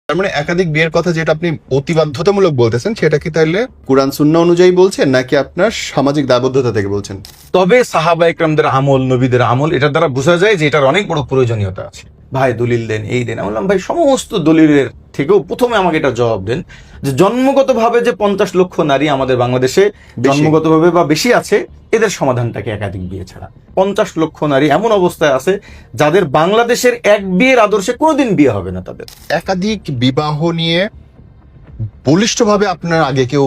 তার মানে একাধিক বিয়ের কথা যেটা আপনি অতিবাধ্যতামূলক বলতেছেন, সেটা কি তাহলে কুরআন সুন্নাহ অনুযায়ী বলছেন নাকি আপনার সামাজিক দায়বদ্ধতা থেকে বলছেন? তবে সাহাবা ইকরামদের আমল, নবীদের আমল, এটার দ্বারা বোঝা যায় যে এটার অনেক বড় প্রয়োজনীয়তা আছে। ভাই দলিল দেন, এই দেন। আমি বললাম ভাই সমস্ত দলিলের থেকেও প্রথমে আমাকে এটা জবাব দেন যে জন্মগতভাবে যে 50 লক্ষ নারী আমাদের বাংলাদেশে জন্মগতভাবে বা বেশি আছে, এদের সমাধানটাকে একাধিক বিয়ে ছাড়া। 50 লক্ষ নারী এমন অবস্থায় আছে যাদের বাংলাদেশের এক বিয়ের আদর্শে কোনোদিন বিয়ে হবে না তাদের। একাধিক বিবাহ নিয়ে বলিষ্ঠভাবে আপনার আগে কেউ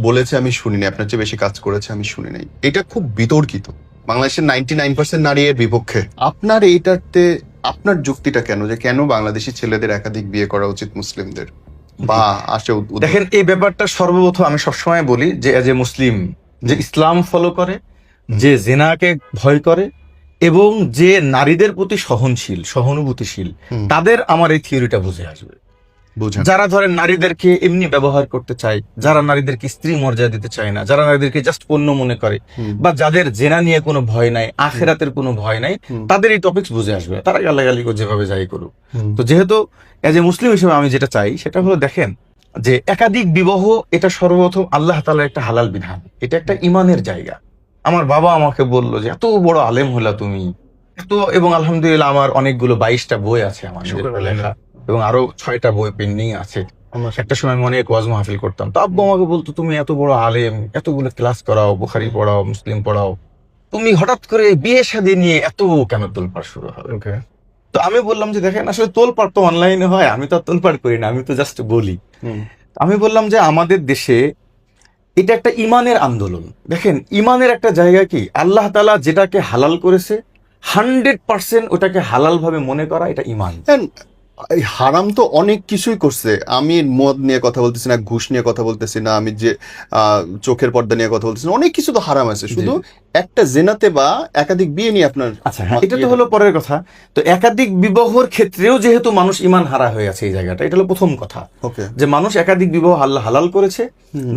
বলেছে আমি শুনিনি, আপনার চেয়ে বেশি কাজ করেছে আমি শুনি নাই, এটা খুব বিতর্কিত। বাংলাদেশের 99% নারী এর বিপক্ষে। আপনার এইটাতে আপনার যুক্তিটা কেন, যে কেন বাংলাদেশি ছেলেদের একাধিক বিয়ে করা উচিত মুসলিমদের? বা আসে দেখেন, এই ব্যাপারটা সর্বপ্রথম আমি সবসময় বলি যে এজ এ মুসলিম, যে ইসলাম ফলো করে, যে জেনাকে ভয় করে এবং যে নারীদের প্রতি সহনশীল, সহানুভূতিশীল, তাদের আমার এই থিওরিটা বুঝে আসবে। যারা ধরেন নারীদেরকে এমনি ব্যবহার করতে চায়, যারা নারীদেরকে স্ত্রী মর্যাদা দিতে চায় না, যারা নারীদেরকে জাস্ট পণ্য মনে করে, বা যাদের জেনা নিয়ে কোনো ভয় নাই, আখেরাতের কোনো ভয় নাই, তাদের এই টপিকস বুঝে আসবে। তারা গালাগালি যেভাবে যাই করুক। তো যেহেতু এজ এ মুসলিম হিসেবে আমি যেটা চাই সেটা হলো, দেখেন যে একাধিক বিবাহ এটা সর্বপ্রথম আল্লাহ তাআলার একটা হালাল বিধান, এটা একটা ইমানের জায়গা। আমার বাবা আমাকে বললো যে এত বড় আলেম হলা তুমি, এবং আলহামদুলিল্লাহ আমার অনেকগুলো 22টা বই আছে আমার লেখা, এবং আরো 6টা বই পেন্ডিং আছে। একটা সময় আমি অনেক ওয়াজ মাহফিল করতাম, তো আব্বু আমাকে বলতো তুমি এত বড় আলেম, এতগুলো ক্লাস করাও, বুখারী পড়াও, মুসলিম পড়াও, তুমি হঠাৎ করে বিয়ে শাদী নিয়ে এত কেন তোলপাড় শুরু হবে? তো আমি বললাম যে দেখেন, আসলে তোলপাড় তো অনলাইনে হয়, আমি তো তোলপাড় করি না, আমি তো জাস্ট বলি। আমি বললাম যে আমাদের দেশে এটা একটা ইমানের আন্দোলন। দেখেন, ইমানের একটা জায়গা কি, আল্লাহ তাআলা যেটাকে হালাল করেছে 100% ওটাকে হালাল ভাবে মনে করা, এটা ইমান। হারাম তো অনেক কিছুই করছে। আমি মদ নিয়ে কথা বলতেছি না, ঘুষ নিয়ে কথা বলতেছি না, আমি যে চোখের পর্দা নিয়ে কথা বলতেছি না, অনেক কিছু তো হারাম আছে। শুধু একটা জেনাতে বা একাধিক বিয়ে নিয়ে আপনার, আচ্ছা এটা তো হলো পরের কথা। তো একাধিক বিবাহের ক্ষেত্রেও যেহেতু মানুষ ইমান হারা হয়ে আছে, এই জায়গাটা, এটা হলো প্রথম কথা। যে মানুষ একাধিক বিবাহ আল্লাহ হালাল করেছে,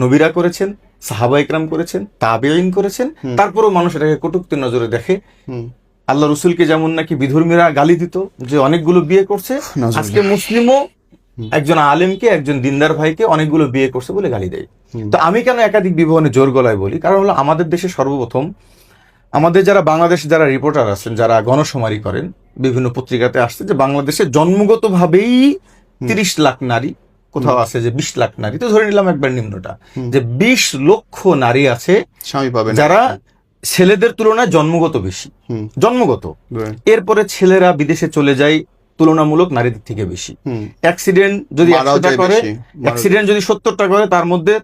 নবীরা করেছেন, সাহাবা ইকরাম করেছেন, তাবেঈন করেছেন, তারপরেও মানুষ এটাকে কটূক্তির নজরে দেখে। আল্লাহ রসুলকে যেমন নাকি বিধর্মীরা গালি দিত যে অনেকগুলো বিয়ে করছে, আজকে মুসলিমও একজন আলেমকে, একজন দিনদার ভাইকে অনেকগুলো বিয়ে করছে বলে গালি দেয়। তো আমি কেন একাধিক বিবাহে জোর গলায় বলি? কারণ হলো আমাদের দেশে সর্বপ্রথম আমাদের যারা বাংলাদেশে যারা রিপোর্টার আছেন, যারা গণশুমারি করেন, বিভিন্ন পত্রিকাতে আসছে যে বাংলাদেশে জন্মগত ভাবেই 30 লাখ নারী, কোথাও আছে যে 20 লাখ নারী, তো ধরে নিলাম একবার নিম্নটা, যে 20 লক্ষ নারী আছে স্বামী পাবেন যারা ছেলেদের তুলনায় জন্মগত বেশি, জন্মগত। এরপরে ছেলেরা বিদেশে চলে যায় তুলনামূলক নারীদের থেকে বেশি। অ্যাক্সিডেন্ট যদি 100টা করে, অ্যাক্সিডেন্ট যদি 70টা করে, তার মধ্যে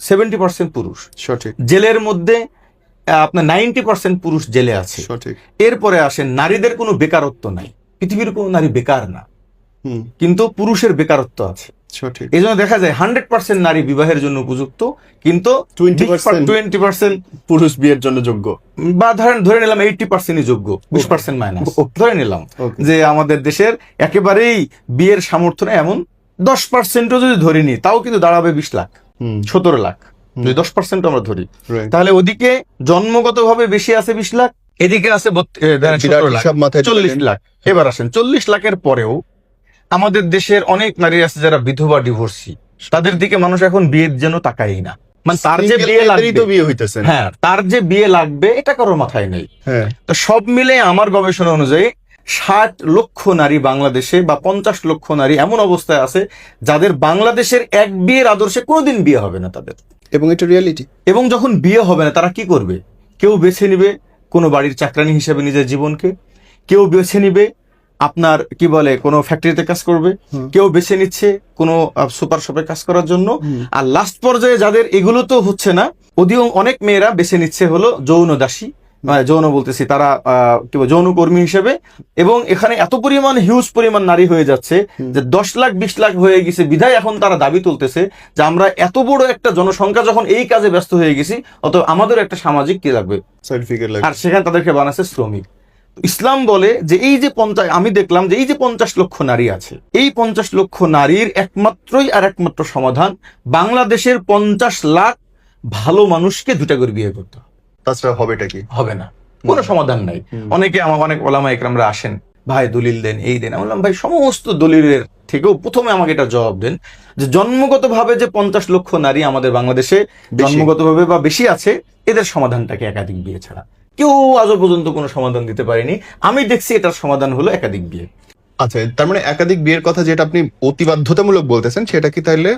70% পুরুষ। জেলের মধ্যে আপনার 90% পুরুষ জেলে আছে। এরপরে আসেন, নারীদের কোনো বেকারত্ব নাই, পৃথিবীর কোনো নারী বেকার না, কিন্তু পুরুষের বেকারত্ব আছে। এই জন্য দেখা যায় 100% নারী বিবাহের জন্য উপযুক্ত, কিন্তু 20% পুরুষ বিয়ের জন্য যোগ্য, বা ধরে নিলাম 80%ই যোগ্য, 20% মাইনাস ধরে নিলাম যে আমাদের দেশের একেবারেই বিয়ের সামর্থ্য নেই এমন 10%ও যদি ধরে নিই, তাও কিন্তু দাঁড়াবে 20 লাখ, 17 লাখ। যদি 10% আমরা ধরি, তাহলে ওদিকে জন্মগত ভাবে বেশি আছে 20 লাখ, এদিকে আছে 40 লাখ। এবার আসেন 40 লাখের পরেও আমাদের দেশের অনেক নারী আছে যারা বিধবা, ডিভোর্সি, তাদের দিকে মানুষ এখন বিয়ের জন্য তাকাই না। মানে তার যে বিয়ে লাগবে, হ্যাঁ তার যে বিয়ে লাগবে, এটা কারোর মাথায় নেই। তো সব মিলে আমার গবেষণা অনুযায়ী 60 লক্ষ নারী বাংলাদেশে, বা 50 লক্ষ নারী এমন অবস্থায় আছে যাদের বাংলাদেশের এক বিয়ের আদর্শে কোনোদিন বিয়ে হবে না তাদের, এবং এটা রিয়ালিটি। এবং যখন বিয়ে হবে না, তারা কি করবে? কেউ বেছে নিবে কোনো বাড়ির চাকরানি হিসেবে নিজের জীবনকে, কেউ বেছে নিবে আপনার কি বলে কোনো ফ্যাক্টরিতে কাজ করবে, কেউ বেছে নিচ্ছে কোনো সুপার শপে কাজ করার জন্য, আর লাস্ট পর্যায়ে যাদের এগুলো তো হচ্ছে না, ওদিও অনেক মেয়েরা বেছে নিচ্ছে হলো যৌন দাসী, মানে যৌন বলতেছি তারা কি বলে যৌনকর্মী হিসেবে। এবং এখানে এত পরিমাণ হিউজ পরিমাণ নারী হয়ে যাচ্ছে যে 10 লাখ 20 লাখ হয়ে গেছে, বিধায় এখন তারা দাবি তুলতেছে যে আমরা এত বড় একটা জনসংখ্যা যখন এই কাজে ব্যস্ত হয়ে গেছি, অত আমাদের একটা সামাজিক কি লাগবে, সার্টিফিকেট লাগবে, আর সেখানে তাদেরকে বানাচ্ছে শ্রমিক। ইসলাম বলে যে এই যে আমি দেখলাম যে এই যে 50 লক্ষ নারী আছে, এই 50 লক্ষ নারীর একমাত্র সমাধান বাংলাদেশের 50 লাখ ভালো মানুষকে 2টা করে বিয়ে করতে হবে। তাছাড়া হবেটা কি? হবে না, কোনো সমাধান নাই। অনেকে অনেক ওলামা ইকরামরা আসেন, ভাই দলিল দেন, এই দেন। আমি বললাম ভাই সমস্ত দলিলের থেকেও প্রথমে আমাকে এটা জবাব দেন যে জন্মগতভাবে যে 50 লক্ষ নারী আমাদের বাংলাদেশে জন্মগতভাবে বা বেশি আছে, এদের সমাধানটাকে একাধিক বিয়ে ছাড়া। কেউ আজও পর্যন্ত কোনো সমাধান দিতে পারেনি। আমি দেখছি এটার সমাধান হলো একাধিক বিয়ে। আচ্ছা, তার মানে একাধিক বিয়ের কথা যেটা আপনি অতি বাধ্যতামূলক বলতেছেন, সেটা কি তাহলে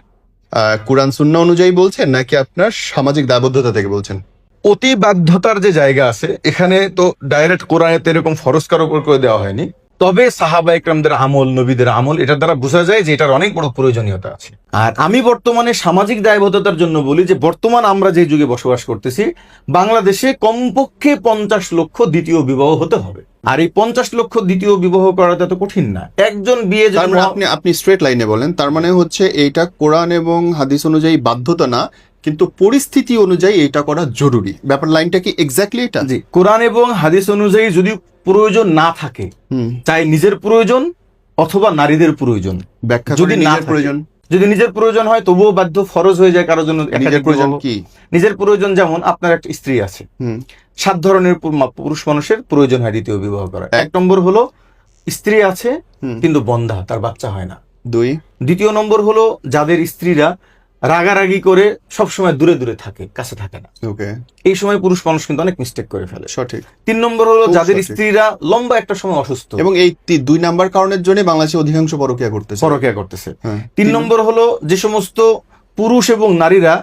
কোরআন সুন্নাহ অনুযায়ী বলছেন নাকি আপনার সামাজিক দায়বদ্ধতা থেকে বলছেন? অতি বাধ্যতার যে জায়গা আছে, এখানে তো ডাইরেক্ট কোরআনে এরকম ফরজ কারো উপর করে দেওয়া হয়নি। তবে সাহাবা ইকরামদের আমল, নবীদের আমল, এটার দ্বারা বোঝা যায় যে এটার অনেক বড় প্রয়োজনীয়তা আছে। আর আমি বর্তমানে সামাজিক দায়বদ্ধতার জন্য বলি যে বর্তমান আমরা যে যুগে বসবাস করতেছি, বাংলাদেশে কমপক্ষে 50 লক্ষ দ্বিতীয় বিবাহ হতে হবে। আর এই 50 লক্ষ দ্বিতীয় বিবাহ করাটা তো কঠিন না। একজন বিয়ে তার মানে আপনি স্ট্রেট লাইনে বলেন, তার মানে হচ্ছে এইটা কোরআন এবং হাদিস অনুযায়ী বাধ্যতা না, কিন্তু পরিস্থিতি অনুযায়ী এটা করা জরুরি। ব্যাপার লাইনটা কি এক্স্যাক্টলি এটা? জি, কোরআন এবং হাদিস অনুযায়ী যদি প্রয়োজন না থাকে, চাই নিজের প্রয়োজন অথবা নারীদের প্রয়োজন, ব্যাখ্যা যদি না প্রয়োজন, যদি নিজের প্রয়োজন হয় তবুও বাধ্য, ফরজ হয়ে যায় কারোর জন্য। নিজের প্রয়োজন কি? নিজের প্রয়োজন যেমন আপনার একটা স্ত্রী আছে, 7 ধরনের পুরুষ মানুষের প্রয়োজন হয় দ্বিতীয় বিবাহ করা। 1 নম্বর হলো স্ত্রী আছে কিন্তু বন্ধা, তার বাচ্চা হয় না। 2 দ্বিতীয় নম্বর হলো যাদের স্ত্রীরা রাগারাগি করে সবসময় দূরে দূরে থাকে, কাছে থাকে না। ওকে, এই সময় পুরুষ মানুষ কিন্তু অনেক মিস্টেক করে ফেলে। সঠিক। 3 নম্বর হলো যাদের স্ত্রীরা লম্বা একটা সময় অসুস্থ, এবং এই 2 নাম্বার কারণের জন্য বাংলাদেশে অধিকাংশ পরকীয়া করতেছে। 3 নম্বর হলো যে সমস্ত পুরুষ এবং নারীরা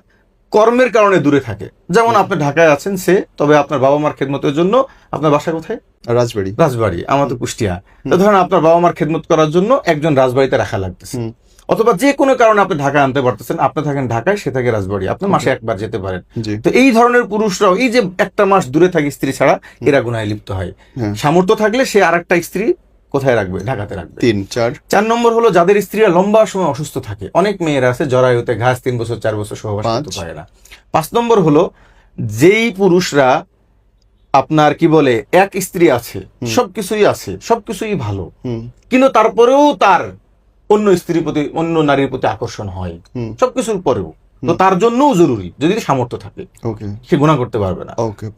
কর্মের কারণে দূরে থাকে। যেমন আপনি ঢাকায় আছেন, তবে আপনার বাবা মার খেদমতের জন্য, আপনার বাসা কোথায়? রাজবাড়ি, আমার তো কুষ্টিয়া। তো ধরেন আপনার বাবা মার খেদমত করার জন্য একজন রাজবাড়িতে রাখা লাগতেছে, অথবা যে কোনো কারণে আপনি ঢাকায় আনতে পারতেছেন, আপনি থাকেন ঢাকায়, সে থাকে রাজবাড়ি, আপনি মাসে একবার যেতে পারেন। তো এই ধরনের পুরুষরাও এই যে একটা মাস দূরে থাকে স্ত্রী ছাড়া, এরা গুনাহে লিপ্ত হয়। সামর্থ্য থাকলে সে আরেকটা স্ত্রী কোথায় রাখবে? ঢাকাতে রাখবে। 4 নম্বর হলো যাদের স্ত্রীরা লম্বা সময় অসুস্থ থাকে। অনেক মেয়েরা আছে জরায়ুতে ঘাস 3 বছর 4 বছর সহবাস করতে পারে না। 5 নম্বর হলো যেই পুরুষরা আপনার কি বলে, এক স্ত্রী আছে, সবকিছুই আছে, সবকিছুই ভালো, কিন্তু তারপরেও তার অন্য স্ত্রীর প্রতি, অন্য নারীর প্রতি আকর্ষণ হয়, সবকিছুর পরেও, তো তার জন্যও জরুরি যদি সামর্থ্য থাকে, সে গুনাহ করতে পারবে না।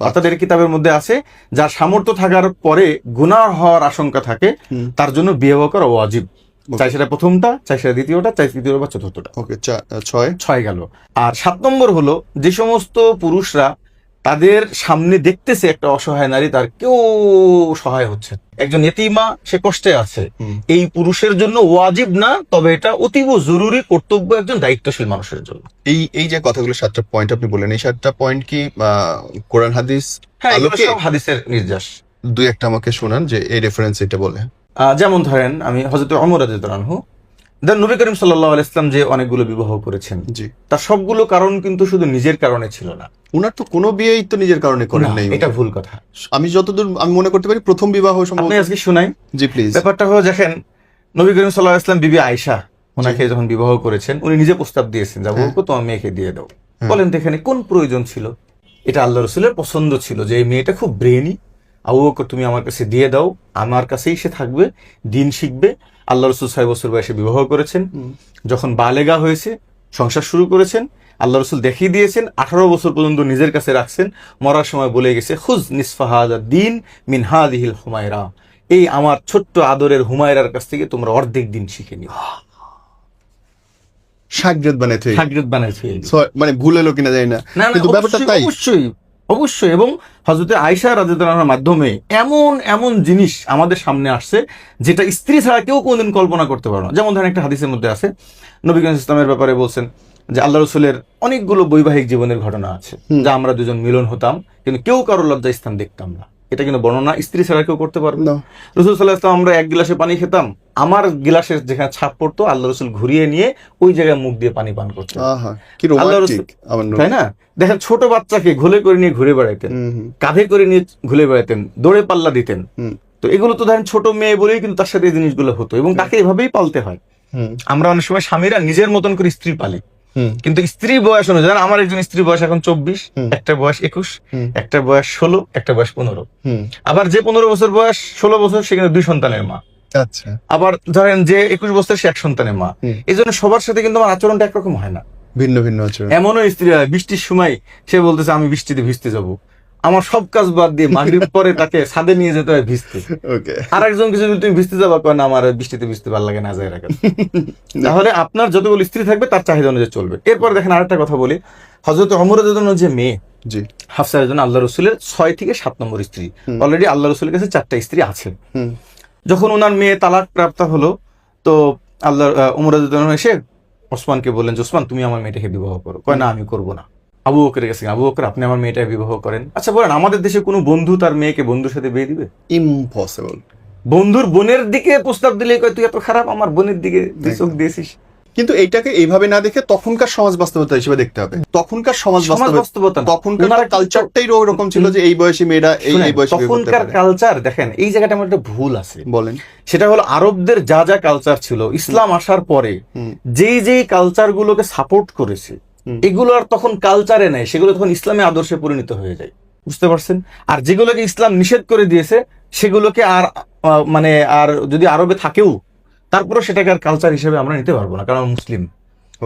অর্থাৎ কিতাবের মধ্যে আছে যার সামর্থ্য থাকার পরে গুনাহ হওয়ার আশঙ্কা থাকে, তার জন্য বিয়ে করা ওয়াজিব। চাই সেটা প্রথমটা, চাই সেটা দ্বিতীয়টা, চাই তৃতীয় বা চতুর্থটা। 6 গেল। আর 7 নম্বর হলো যে সমস্ত পুরুষরা তাদের সামনে দেখতেছে একটা অসহায় নারী, তার কেউ সহায় হচ্ছে, একজন ইতিমা, সে কষ্টে আছে, এই পুরুষের জন্য ওয়াজিব না, তবে এটা অতীব জরুরি কর্তব্য একজন দায়িত্বশীল মানুষের জন্য। এই যে কথাগুলো 7টা পয়েন্ট আপনি বললেন, এই 7টা পয়েন্ট কি কোরআন হাদিস? হ্যাঁ, হাদিসের নির্যাস। 2-1টা আমাকে শোনান যে এই রেফারেন্স এটা বলে। যেমন ধরেন আমি হযরত ওমর রাদিয়াল্লাহু আনহু, নবী করিম সাল্লাল্লাহু আলাইহি ওয়াসাল্লাম যে অনেকগুলো বিবাহ করেছেন, তার সবগুলো কারণ কিন্তু শুধু নিজের কারণে ছিল না। উনার তো কোনো বিয়েই তো নিজের কারণে করেন নাই। এটা ভুল কথা। আমি যতদূর আমি মনে করতে পারি প্রথম বিবাহ আপনি আজকে শুনাই। জি প্লিজ। ব্যাপারটা হলো দেখেন, নবী করিম সাল্লাল্লাহু আলাইহি ওয়াসাল্লাম বিবি আয়েশা, ওনাকে যখন বিবাহ করেছেন, উনি নিজে প্রস্তাব দিয়েছেন যে আবু বকর তোমার মেয়েকে দিয়ে দাও। বলেন তো এখানে কোন প্রয়োজন ছিল? এটা আল্লাহ রাসূলের পছন্দ ছিল যে এই মেয়েটা খুব ব্রেনি, আবু বকর তুমি আমার কাছে দিয়ে দাও, আমার কাছেই সে থাকবে, দিন শিখবে। আল্লাহ রাসূল 6 বছর বয়সে বিবাহ করেছেন। যখন বালেগা হয়েছে, সংসার শুরু করেছেন, আল্লাহ রাসূল দেখিয়ে দিয়েছেন, 18 বছর পর্যন্ত নিজের কাছে রাখছেন। মরার সময় বলে গেছে, খুজ নিসফা হাযা দ্বীন মিন হাযিহিল হুমায়রা, এই আমার ছোট্ট আদরের হুমায়রার কাছ থেকে তোমরা অর্ধেক দিন শিখে নিও। শাগরেদ বানাইছে, মানে ভুল হলো কিনা জানি না, কিন্তু ব্যাপারটা তাই। অবশ্যই। এবং হযরত আয়েশা রাদিয়াল্লাহু আনহার মাধ্যমে এমন জিনিস আমাদের সামনে আসছে যেটা স্ত্রী ছাড়া কেউ কোনোদিন কল্পনা করতে পারে না। যেমন ধরেন একটা হাদিসের মধ্যে আছে, নবী করিম ইসলামের ব্যাপারে বলছেন যে আল্লাহ রাসূলের অনেকগুলো বৈবাহিক জীবনের ঘটনা আছে, যা আমরা দুজন মিলন হতাম কিন্তু কেউ কারো লজ্জা স্থান দেখতাম না। এটা কিন্তু বর্ণনা স্ত্রী ছাড়া কেউ করতে পারবে না। রাসূল সাল্লাল্লাহু আলাইহি ওয়াসাল্লাম, আমরা 1 গ্লাসে পানি খেতাম, আমার গ্লাসের যেখানে ছাপ পড়তো আল্লাহ রাসূল ঘুরিয়ে নিয়ে ওই জায়গায় মুখ দিয়ে পানি পান করতেন। তাই না? দেখেন, ছোট বাচ্চাকে ঘোলে করে নিয়ে ঘুরে বেড়াইতেন, কাঁধে করে নিয়ে ঘুরে বেড়াইতেন, দৌড়ে পাল্লা দিতেন। তো এগুলো তো ধরেন ছোট মেয়ে বলেই কিন্তু তার সাথে এই জিনিসগুলো হতো, এবং তাকে এভাবেই পালতে হয়। আমরা অনেক সময় স্বামীরা নিজের মতন করে স্ত্রী পালি, কিন্তু স্ত্রী বয়স অনুযায়ী, আমার একজন স্ত্রী বয়স এখন 24, একটা বয়স 21, একটা বয়স 16, একটা বয়স 15। আবার যে 15 বছর বয়স, 16 বছর, সেখানে 2 সন্তানের মা। আচ্ছা। আবার ধরেন যে 21 বছর, সে 1 সন্তানের মা। এই জন্য সবার সাথে কিন্তু আমার আচরণটা একরকম হয় না, ভিন্ন ভিন্ন আচরণ। এমনও স্ত্রী হয় বৃষ্টির সময় সে বলতেছে আমি বৃষ্টিতে ভিজতে যাব, আমার সব কাজ বাদ দিয়ে মাগরিব পরে তাকে ছাদে নিয়ে যেতে হয় ভিজতে। ওকে, আর একজন কিছু তুমি ভিজতে যাবা, কয় না আমার বৃষ্টিতে ভিজতে ভালো লাগে না, যায় রাখেন। তাহলে আপনার যতগুলো স্ত্রী থাকবে তার চাহিদা অনুযায়ী চলবে। এরপর দেখেন আরেকটা কথা বলি, হযরত ওমর রাদিয়াল্লাহু যে মেয়ে জি, হাফসা রাদিয়াল্লাহু আল্লাহ রসুলের 6 থেকে 7 নম্বর স্ত্রী, অলরেডি আল্লাহ রসুলের কাছে 4টা স্ত্রী আছে। যখন ওনার মেয়ে তালাক প্রাপ্ত হলো, তো আল্লাহ ওমর রাদিয়াল্লাহু আনহু এসে ওসমানকে বললেন যে ওসমান তুমি আমার মেয়েটাকে বিবাহ করো। কয় না আমি করবো না। আবু বকরের কাছে, আবু বকর আপনি আমার মেয়েটাকে বিবাহ করেন। আচ্ছা বলেন, আমাদের দেশে কোনো বন্ধু তার মেয়েকে বন্ধুর সাথে বিয়ে দিবে? ইম্পসিবল। বন্ধুর বোনের দিকে প্রস্তাব দিলে কয় তুই এত খারাপ, আমার বোনের দিকে দুই চোখ দিয়েছিস। কিন্তু এইটাকে এইভাবে না দেখে তখনকার সমাজ বাস্তবতা হিসেবে দেখতে হবে। তখনকার সমাজ বাস্তবতা না। তখনকার কালচারটাই ওরকম ছিল যে এই বয়সী মেয়েরা এই বয়সী বিয়ে করতে তখনকার পারে। কালচার দেখেন, এই জায়গাটা আমার একটা ভুল আছে। বলেন। সেটা হলো আরবদের যা যা কালচার ছিল ইসলাম আসার পরে যেই কালচার গুলোকে সাপোর্ট করেছে, এগুলো আর তখন কালচারে নাই, সেগুলো তখন ইসলামে আদর্শে পরিণত হয়ে যায়। বুঝতে পারছেন? আর যেগুলোকে ইসলাম নিষেধ করে দিয়েছে সেগুলোকে আর মানে আর যদি আরবে থাকেও তারপরে সেটাকে আর কালচার হিসেবে আমরা নিতে পারবো না, কারণ মুসলিম।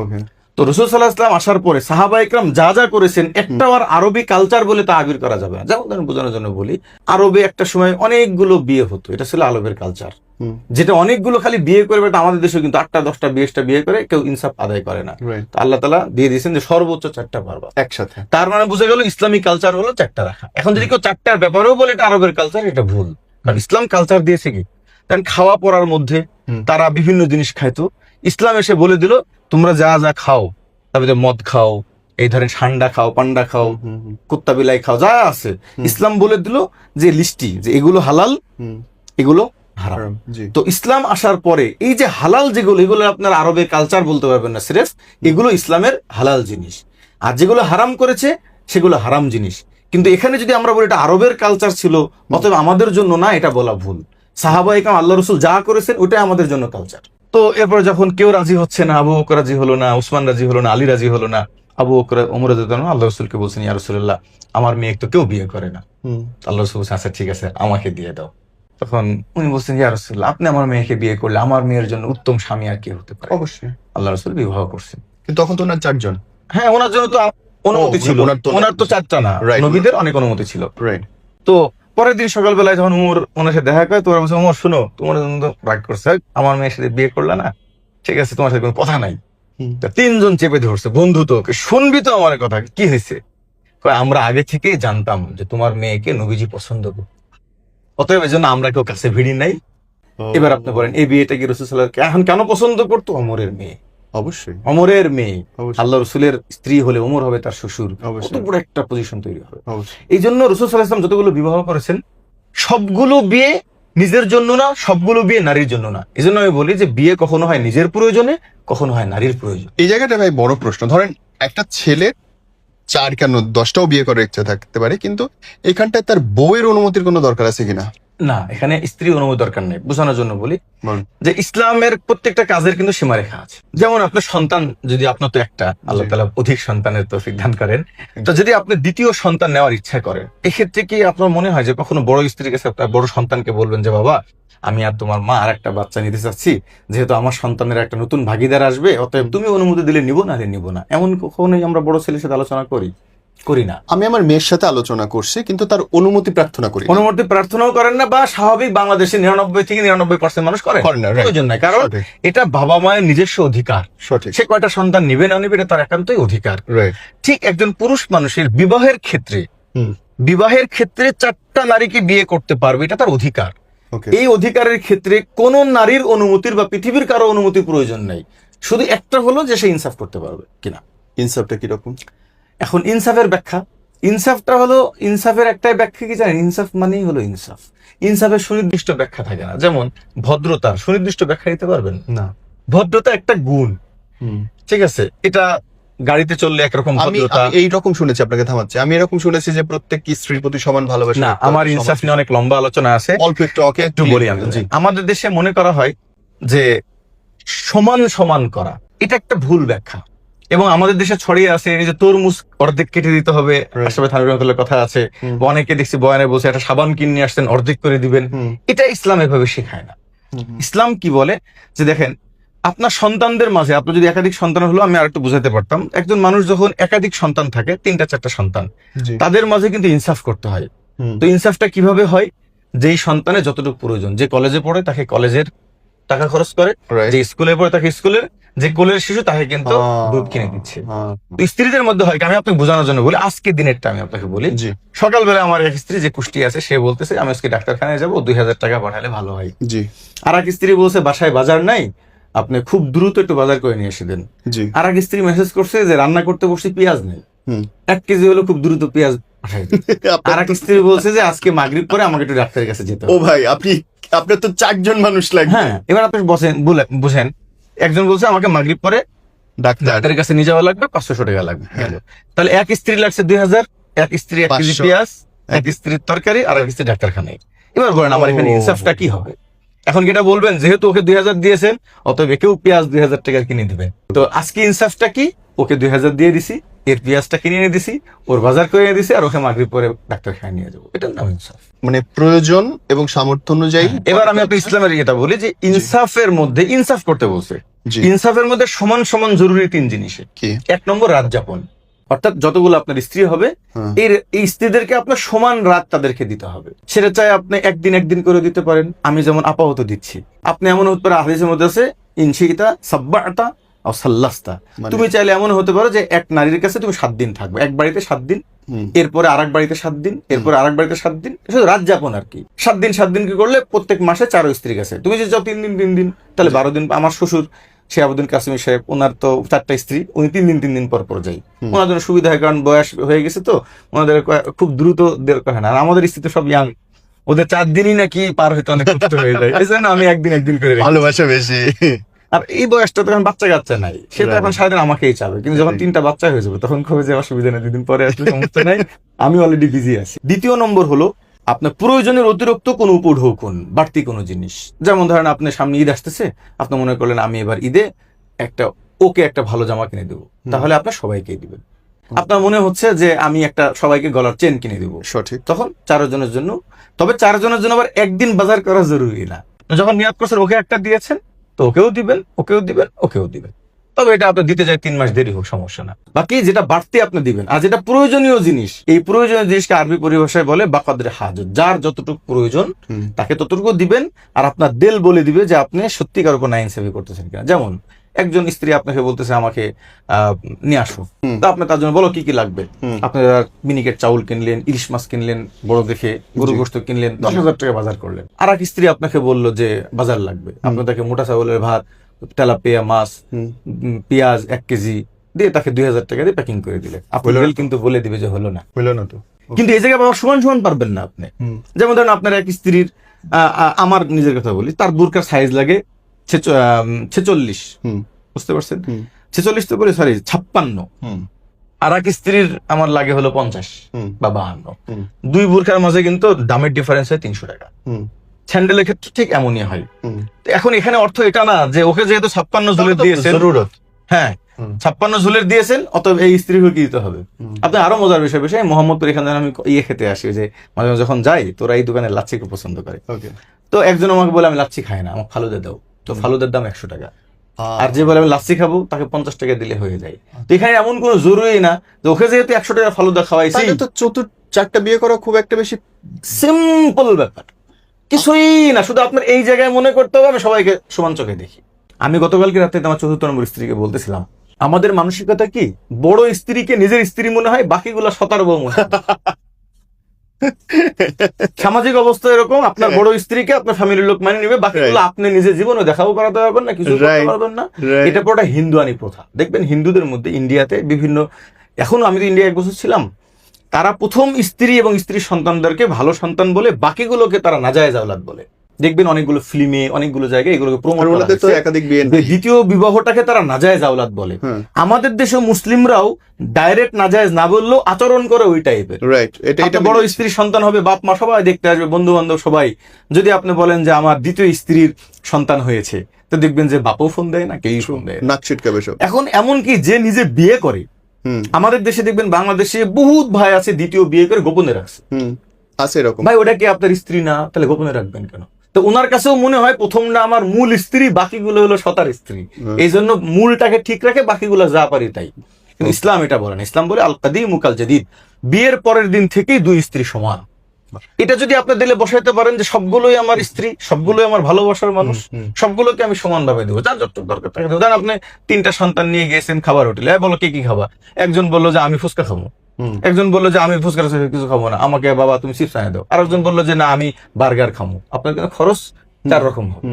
ওকে, তো রাসূল সাল্লাল্লাহু আলাইহি ওয়াসাল্লাম আসার পরে সাহাবা ইকরাম যা যা করেছেন একটাও আর আরবি কালচার বলে তা আবির করা যাবে না। যেমন ধরেন বোঝানোর জন্য বলি, আরবে একটা সময় অনেকগুলো বিয়ে হতো, এটা ছিল আরবের কালচার, যেটা অনেকগুলো খালি বিয়ে করে, বাট আমাদের দেশে কিন্তু 8টা 10টা 20টা বিয়ে করে কেউ ইনসাফ আদায় করে না। তো আল্লাহ তাআলা দিয়ে দিয়েছেন যে সর্বোচ্চ 4টা পারবা একসাথে। তার মানে বুঝে গেল ইসলামিক কালচার হলো 4টা রাখা। এখন যদি কেউ 4টার ব্যাপারেও বলে এটা আরবের কালচার, এটা ভুল। কারণ ইসলাম কালচার দিয়েছে কি, কারণ খাওয়া পড়ার মধ্যে তারা বিভিন্ন জিনিস খাইতো, ইসলাম এসে বলে দিল তোমরা যা যা খাও, তারপরে মদ খাও, এই ধরেন ঠান্ডা খাও, পান্ডা খাও, কুত্তা বিলাই খাও, যা আছে ইসলাম বলে দিল যে লিস্টি, যে এগুলো হালাল, এগুলো হারাম। তো ইসলাম আসার পরে এই যে হালাল যেগুলো, এগুলো আপনার আরবের কালচার বলতে পারবেন না, সিরেফ এগুলো ইসলামের হালাল জিনিস। আর যেগুলো হারাম করেছে সেগুলো হারাম জিনিস। কিন্তু এখানে যদি আমরা বলি এটা আরবের কালচার ছিল, অতএব আমাদের জন্য না, এটা বলা ভুল। সাহাবা ইকরাম আল্লাহ রাসূল যা করেছেন ওটাই আমাদের জন্য কালচার। তো এরপর যখন কেউ রাজি হচ্ছে না, আবু বকর রাজি হলো না, উসমান রাজি হলো না, আলী রাজি হলো না, আবু বকর ওমর রাদিয়াল্লাহু আনহু আল্লাহ রাসূলকে বলছেন, ইয়া রাসূলুল্লাহ আমার মেয়ে তো কেউ বিয়ে করে না। আল্লাহ রাসূল বলছেন আচ্ছা ঠিক আছে আমাকে দিয়ে দাও। তখন উনি বলছেন, ইয়া রাসূলুল্লাহ আপনি আমার মেয়েকে বিয়ে করলে আমার মেয়ের জন্য উত্তম স্বামী আর কি হতে পারে? অবশ্যই। আল্লাহ রাসূল বিবাহ করছেন। কিন্তু তখন তো ওনার 4 জন। হ্যাঁ, ওনার জন্য তো অনুমতি ছিল, ওনার তো 4টা না, নবীদের অনেক অনুমতি ছিল। রাইট। তো পরের দিন সকালবেলায় যখন ওনার সাথে দেখা করে, তোমরা বলছে ওমর শুনো, তোমার জন্য তো রাগ করছে, আমার মেয়ের সাথে বিয়ে করলা না, ঠিক আছে তোমার সাথে কোনো কথা নাই। 3 জন চেপে ধরছে, বন্ধু তো শুনবি তো আমার কথা, কি হয়েছে? আমরা আগে থেকেই জানতাম যে তোমার মেয়েকে নবীজি পছন্দ করে, অতএব এই জন্য আমরা কেউ কাছে ভিড়ি নাই। এবার আপনি বলেন এই বিয়েটা কি রাসূল সাল্লাল্লাহু আলাইহি ওয়াসাল্লাম এখন কেন পছন্দ করতো? ওমরের মেয়ে, অবশ্যই ওমরের মেয়ে, আল্লাহ রাসূলের স্ত্রী হলে ওমর হবে তার শ্বশুর, কত বড় একটা পজিশন তৈরি হবে। এই জন্য রাসূল সাল্লাল্লাহু আলাইহি ওয়াসাল্লাম যতগুলো বিবাহ করেছেন সবগুলো বিয়ে নিজের জন্য না, সবগুলো বিয়ে নারীর জন্য না। এই জন্য আমি বলি যে বিয়ে কখনো হয় নিজের প্রয়োজনে, কখনো হয় নারীর প্রয়োজন। এই জায়গাটা ভাই বড় প্রশ্ন। ধরেন একটা ছেলে 4 কেন 10টাও বিয়ে করার ইচ্ছা থাকতে পারে, কিন্তু এখানটায় তার বউয়ের অনুমতির কোনো দরকার আছে কিনা? না, এখানে স্ত্রী অনুমতি দরকার নেই। বোঝানোর জন্য বলি যে ইসলামের প্রত্যেকটা কাজের কিন্তু সীমারেখা আছে। যেমন আপনার সন্তান, যদি আপনার তো একটা, আল্লাহ তাআলা অধিক সন্তানের তৌফিক দান করেন, তো যদি আপনি দ্বিতীয় সন্তান নেওয়ার ইচ্ছা করেন, এক্ষেত্রে কি আপনার মনে হয় যে কখনো বড় স্ত্রীর কাছে আপনার বড় সন্তানকে বলবেন যে বাবা আমি আর তোমার মা আর একটা বাচ্চা নিতে চাচ্ছি, যেহেতু আমার সন্তানের একটা নতুন ভাগিদার আসবে, অতএব তুমি অনুমতি দিলে নিব না নিব না? এমন কখনোই আমরা বড় ছেলের সাথে আলোচনা করি না। আমি আমার মেয়ের সাথে আলোচনা করছি, কিন্তু তার অনুমতি প্রার্থনা করি। অনুমতি প্রার্থনাও করেন না, বা স্বাভাবিক বাংলাদেশে 99 থেকে 99% মানুষ করে না, প্রয়োজন নাই। কারণ এটা বাবা মায়ের নিজস্ব অধিকার। সে কয়টা সন্তান নিবে না নিবে এটা তার একান্তই অধিকার। ঠিক একজন পুরুষ মানুষের বিবাহের ক্ষেত্রে 4টা নারীকে বিয়ে করতে পারবে, এটা তার অধিকার। এই অধিকারের ক্ষেত্রে কোন নারীর অনুমতির বা পৃথিবীর কারো অনুমতির প্রয়োজন নাই। শুধু একটা হলো যে সে ইনসাফ করতে পারবে কিনা। ইনসাফটা কিরকম? এখন ইনসাফের ব্যাখ্যা, ইনসাফটা হলো, ইনসাফের একটাই ব্যাখ্যা কি জানেন? ইনসাফ মানেই হলো ইনসাফ। ইনসাফের সুনির্দিষ্ট ব্যাখ্যা থাকে না। যেমন ভদ্রতার সুনির্দিষ্ট ব্যাখ্যা দিতে পারবেন না। ভদ্রতা একটা গুণ, ঠিক আছে, এটা গাড়িতে চললে একরকম ভদ্রতা। এইরকম শুনেছি, আপনাকে থামাচ্ছি, আমি এরকম শুনেছি যে প্রত্যেক স্ত্রীর প্রতি সমান ভালোবাসা। না, আমার ইনসাফ নিয়ে অনেক লম্বা আলোচনা আছে, অল্প একটু বলি আমি। আমাদের দেশে মনে করা হয় যে সমান করা, এটা একটা ভুল ব্যাখ্যা, এবং আমাদের দেশে ছড়িয়ে আছে এই যে তরমুজ অর্ধেক কেটে দিতে হবে, আশরাফ থানভীর রহমাতুল্লাহর কথা আছে, অনেকে দেখছি বয়ানে বলছে একটা সাবান কিনে আসছেন অর্ধেক করে দিবেন। এটা ইসলাম এভাবে শেখায় না। ইসলাম কি বলে যে দেখেন আপনার সন্তানদের মাঝে আপনি যদি একাধিক সন্তান হলো, আমি আরেকটু বুঝাতে পারতাম, একজন মানুষ যখন একাধিক সন্তান থাকে, 3-4টা সন্তান, তাদের মাঝে কিন্তু ইনসাফ করতে হয়। তো ইনসাফটা কিভাবে হয়? যেই সন্তানের যতটুকু প্রয়োজন, যে কলেজে পড়ে তাকে কলেজের টাকা খরচ করে, যে স্কুলে পড়ে তাকে স্কুলের, যে কোলের শিশু তাকে কিন্তু দুধ কিনে দিচ্ছে। তো স্ত্রীদের মধ্যে হয়, আমি আপনাকে বোঝানোর জন্য বলি, আজকে দিনেরটা আমি আপনাকে বলি। সকালবেলা আমার এক স্ত্রী যে কুষ্টি আছে, সে বলতেছে আমি আজকে ডাক্তারখানায় যাবো, 2000 টাকা পাঠালে ভালো হয়। আর এক স্ত্রী বলছে বাসায় বাজার নাই, আপনি খুব দ্রুত একটু বাজার করে নিয়ে এসে দেন। আর এক স্ত্রী মেসেজ করছে যে রান্না করতে বসে পেঁয়াজ নেই, 1 কেজি হলো, খুব দ্রুত পেঁয়াজ পাঠাই দেন। আর এক স্ত্রী বলছে যে আজকে মাগরিব পরে আমাকে একটু ডাক্তারের কাছে যেতে হবে। ও ভাই, আপনার তো 4জন মানুষ লাগবে। হ্যাঁ, এবার আপনি বুঝেন, একজন বলছে আমাকে মাগরিব পরে ডাক্তারের কাছে নিয়ে যাওয়া লাগবে, 500 টাকা লাগবে। তাহলে এক স্ত্রী লাগছে 2000, এক স্ত্রী 1 কেজি পেঁয়াজ, এক স্ত্রীর তরকারি, আর এক স্ত্রী ডাক্তারখানায়। এবার বলেন আমার এখানে ইনসাফটা কি হবে? এখন কি এটা বলবেন যেহেতু ওকে 2000 দিয়েছেন অতএব একেও পেঁয়াজ 2000 টাকার কিনে দিবেন? তো আজকে ইনসাফটা কি? ওকে 2000 দিয়ে দিছি, এর পেঁয়াজটা কিনে এনে দিছি, ওর বাজার করে এনে দিছি, আর ওকে মাগরিব পরে ডাক্তারখানায় নিয়ে যাবো। এটার নাম ইনসাফ। মানে প্রয়োজন এবং সামর্থ্য অনুযায়ী। এবার আমি আপনার ইসলামের এটা বলি যে ইনসাফের মধ্যে, ইনসাফ করতে বলছে, ইনসাফের মধ্যে সমান সমান জরুরি 3 জিনিসে। 1 নম্বর রাত যাপন, অর্থাৎ যতগুলো আপনার স্ত্রী হবে এই স্ত্রীদেরকে আপনার সমান রাত তাদেরকে দিতে হবে। সেটা চাই আপনি একদিন করে দিতে পারেন, আমি যেমন আপাতত দিচ্ছি। আপনি এমন হতে পারে, হাদিসের মধ্যে আছে ইনশিতা সাব্বাতা ও সাল্লাস্তা, তুমি চাইলে এমন হতে পারো যে এক নারীর কাছে তুমি 7 দিন থাকবে, এক বাড়িতে 7 দিন, এরপরে আরেক বাড়িতে 7 দিন, এরপরে আরেক বাড়িতে 7 দিন, শুধু রাত যাপন আর কি। 7 দিন কি করলে প্রত্যেক মাসে 4 স্ত্রীর কাছে তুমি যে যাও 3 দিন, তাহলে 12 দিন। আমার শ্বশুর শিহাবুদ্দিন কাসিমি সাহেব, ওনার তো 4টা স্ত্রী, উনি 3 দিন পর যাই। ওনার জন্য সুবিধা হয়, কারণ বয়স হয়ে গেছে তো ওনাদের খুব দ্রুত দরকার হয় না। আর আমাদের স্ত্রী তো সব ইয়াং, ওদের 4 দিনই নাকি পার হইতে অনেক কষ্ট হয়ে যায়। এই জন্য আমি একদিন করে ভালোবাসা বেশি। আর এই বয়সটা তখন বাচ্চা নাই, সেটা এখন সারাদিন আমাকেই চাবে। কিন্তু যখন 3টা বাচ্চা হয়ে যাবে তখন কবে যে অসুবিধা নেই, 2 দিন পরে আসলে সমস্যা নাই, আমি অলরেডি বিজি আছি। দ্বিতীয় নম্বর হলো আপনার প্রয়োজনের অতিরিক্ত কোনো উপঢৌকন, বাড়তি কোনো জিনিস। যেমন ধরেন আপনি সামনে ঈদ আসতেছে, আপনি মনে করলেন আমি এবার ঈদে ওকে একটা ভালো জামা কিনে দেবো, তাহলে আপনার সবাইকেই দিবেন। আপনার মনে হচ্ছে যে আমি একটা সবাইকে গলার চেন কিনে দেবো, সঠিক, তখন 4 জনের জন্য। তবে 4 জনের জন্য আবার একদিন বাজার করা জরুরি না। যখন নিয়াত করছেন ওকে একটা দিয়েছেন, তো ওকেও দিবেন। তবে এটা আপনি দিতে যায় 3 মাস দেরি হোক, সমস্যা না। বাকি যেটা বাড়তি আপনি দিবেন, আর যেটা প্রয়োজনীয় জিনিস, এই প্রয়োজনীয় জিনিসকে আরবি পরিভাষায় বলে বাকাদরে হাজত। যার যতটুকু প্রয়োজন তাকে ততটুকু দিবেন, আর আপনার দিল বলে দিবে যে আপনি সত্যিকার উপর নাইনসাফি করতেছেন কিনা। যেমন একজন স্ত্রী আপনাকে বলতেছে আমাকে নিয়ে আসো, তো আপনি তার জন্য বলো কি কি লাগবে। আপনি মিনিকেট চাউল কিনলেন, ইলিশ মাছ কিনলেন, বড় দেখে গরু গোশত কিনলেন, 10,000 টাকা বাজার করলেন। আর এক স্ত্রী আপনাকে বললো যে বাজার লাগবে, আপনি তাকে মোটা চাউলের ভাত, তেলাপিয়া মাছ, পেঁয়াজ 1 কেজি দিয়ে তাকে 2000 টাকা দিয়ে প্যাকিং করে দিলে, আপনার কিন্তু বলে দিবে যে হলো না তো। কিন্তু এই জায়গায় সমান পারবেন না আপনি। যেমন ধরেন আপনার এক স্ত্রীর, আমার নিজের কথা বলি, তার বুরকার সাইজ লাগে 46, বুঝতে পারছেন? 46 তো বলি, সরি 56। আর এক স্ত্রীর আমার লাগে হলো 50 বা 52। 2 বুরকার মাঝে কিন্তু দামের ডিফারেন্স হয় 300 টাকা। স্যান্ডেলের ক্ষেত্রে ঠিক এমনই হয়। এখন এখানে অর্থ এটা না যে ওকে যেহেতু 56 ঝুলের দিয়েছেন, হ্যাঁ 56 ঝুলের দিয়েছেন, অতএব এই স্ত্রীকে কি দিতে হবে। আপনি আরো মজার বিষয় মোহাম্মদপুর, এখানে আমি খেতে আসি, যে মাঝে মাঝে যখন যাই, তোরা এই দোকানে লাচ্ছি খুব পছন্দ করে। তো একজন আমাকে বলে আমি লাচ্ছি খাই না, আমার ফালুদা দাও, তো ফালুদার দাম 100 টাকা। আর যে বলে আমি লাচ্ছি খাবো তাকে 50 টাকা দিলে হয়ে যায়। তো এখানে এমন কোনো জরুরি না যে ওকে যেহেতু 100 টাকা ফালুদা খাওয়াইছি, তো 4টা বিয়ে করা খুব একটা বেশি সিম্পল ব্যাপার, কিছুই না। শুধু আপনার এই জায়গায় মনে করতে হবে আমি সবাইকে সমান চোখে দেখি। আমি গতকালকে রাতে আমার 4র্থ নম্বর স্ত্রীকে বলতেছিলাম, আমাদের মানসিকতা কি, বড় স্ত্রীকে নিজের স্ত্রী মনে হয়, বাকিগুলো সতার বউ মনে হয়। সামাজিক অবস্থা এরকম, আপনার বড় স্ত্রীকে আপনার ফ্যামিলির লোক মানে নিবে, বাকিগুলো আপনি নিজের জীবনে দেখাও করাতে পারবেন না, কিছু করতে পারবেন না। এটা পুরোটা হিন্দুয়ানি প্রথা। দেখবেন হিন্দুদের মধ্যে, ইন্ডিয়াতে বিভিন্ন, এখন আমি তো ইন্ডিয়া 1 বছর ছিলাম, তারা প্রথম স্ত্রী এবং স্ত্রীর সন্তানদেরকে ভালো সন্তান বলে, বাকিগুলোকে তারা নাজায়েজ আওলাদ বলে। দেখবেন অনেকগুলো ফিল্মে, অনেকগুলো জায়গায় এগুলোকে প্রমাণ করা হয়েছে, একাধিক বিয়ে, দ্বিতীয় বিবাহটাকে তারা নাজায়েজ আওলাদ বলে। আমাদের দেশে মুসলিমরাও ডাইরেক্ট নাজায়েজ না বললেও আচরণ করে ওই টাইপের। এটা বড় স্ত্রীর সন্তান হবে, বাপ মা সবাই দেখতে আসবে, বন্ধু বান্ধব সবাই। যদি আপনি বলেন যে আমার দ্বিতীয় স্ত্রীর সন্তান হয়েছে, তো দেখবেন যে বাপও ফোন দেয় না, কেউই ফোন দেয় না। এখন এমনকি যে নিজে বিয়ে করে, আমাদের দেশে দেখবেন, বাংলাদেশে বহুত ভাই আছে দ্বিতীয় বিয়ে করে গোপনে রাখছে। ভাই ওটা কি আপনার স্ত্রী না, তাহলে গোপনে রাখবেন কেন? তো ওনার কাছেও মনে হয় প্রথমটা আমার মূল স্ত্রী, বাকিগুলো হলো সতার স্ত্রী, এই জন্য মূলটাকে ঠিক রাখে বাকিগুলো যা পারি তাই। কিন্তু ইসলাম এটা বলে না, ইসলাম বলে আল কাদিম মুকাল জাদিদ, বিয়ের পরের দিন থেকেই দুই স্ত্রী সমান। এটা যদি আপনি দিলে বসাইতে পারেন যে সবগুলোই আমার স্ত্রী, সবগুলোই আমার ভালোবাসার মানুষ, সবগুলোকে আমি সমানভাবে দেবো, যার যতটুকু দরকার থাকে দেবো। আপনি 3টা সন্তান নিয়ে গেছেন খাবার হোটেলে, বলো কে কি খাবা? একজন বললো যে আমি ফুচকা খাবো, একজন বললো যে আমি ফুচকা কিছু খাবো না, আমাকে বাবা তুমি চিপস আনে দাও, আরেকজন বললো যে না আমি বার্গার খাবো। আপনার কিন্তু খরচ 4 রকম হবে।